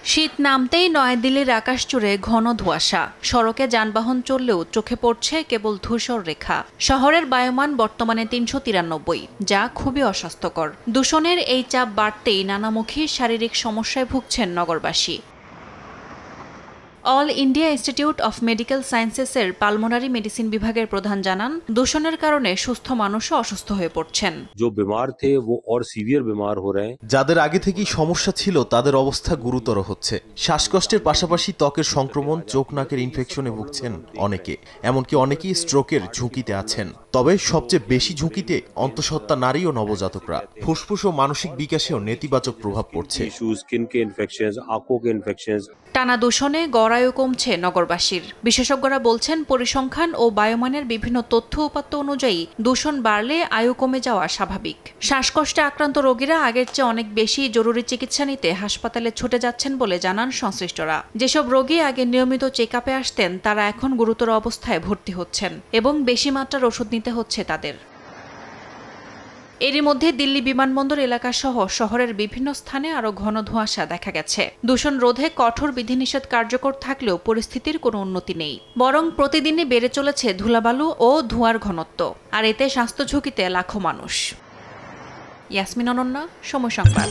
শীত নামতেই নয়াদিল্লির আকাশ জুড়ে ঘন ধোঁয়াশা। সড়কে যানবাহন চললেও চোখে পড়ছে কেবল ধূসর রেখা। শহরের বায়ুমান বর্তমানে ৩৯৩, যা খুবই অস্বাস্থ্যকর। দূষণের এই চাপ বাড়তেই নানামুখী শারীরিক সমস্যায় ভুগছেন নগরবাসী। All India institute of medical সায়েন্সেসের পালমোনারি মেডিসিন বিভাগের প্রধান জানান, দূষণের কারণে সুস্থ মানুষও অসুস্থ হয়ে পড়ছেন। যাদের আগে থেকেই সমস্যা ছিল তাদের অবস্থা গুরুতর হচ্ছে। শ্বাসকষ্টের পাশাপাশি ত্বকের সংক্রমণ, চোখ নাকের ইনফেকশনে ভুগছেন অনেকে, এমনকি অনেকেই স্ট্রোকের ঝুঁকিতে আছেন। তবে সবচেয়ে বেশি ঝুঁকিতে অন্তঃসত্ত্বা নারী ও নবজাতকরা। ফুসফুস ও মানসিক বিকাশেও নেতিবাচক প্রভাব পড়ছে। টানা দূষণে গড়ায়ু কমছে নগরবাসীর। বিশেষজ্ঞরা বলছেন, পরিসংখ্যান ও বায়ুমানের বিভিন্ন তথ্য উপাত্ত অনুযায়ী দূষণ বাড়লে আয়ু কমে যাওয়া স্বাভাবিক। শ্বাসকষ্টে আক্রান্ত রোগীরা আগের চেয়ে অনেক বেশি জরুরি চিকিৎসা নিতে হাসপাতালে ছুটে যাচ্ছেন বলে জানান সংশ্লিষ্টরা। যেসব রোগী আগে নিয়মিত চেকআপে আসতেন, তারা এখন গুরুতর অবস্থায় ভর্তি হচ্ছেন এবং বেশি মাত্রার ওষুধ নিতে হচ্ছে তাদের। এরই মধ্যে দিল্লি বিমানবন্দর এলাকা সহ শহরের বিভিন্ন স্থানে আরও ঘন ধোঁয়াশা দেখা গেছে। দূষণ রোধে কঠোর বিধিনিষেধ কার্যকর থাকলেও পরিস্থিতির কোনো উন্নতি নেই, বরং প্রতিদিনই বেড়ে চলেছে ধুলাবালু ও ধোঁয়ার ঘনত্ব। আর এতে স্বাস্থ্য ঝুঁকিতে লাখো মানুষ। ইয়াসমিন অনন্যা, সময় সংবাদ।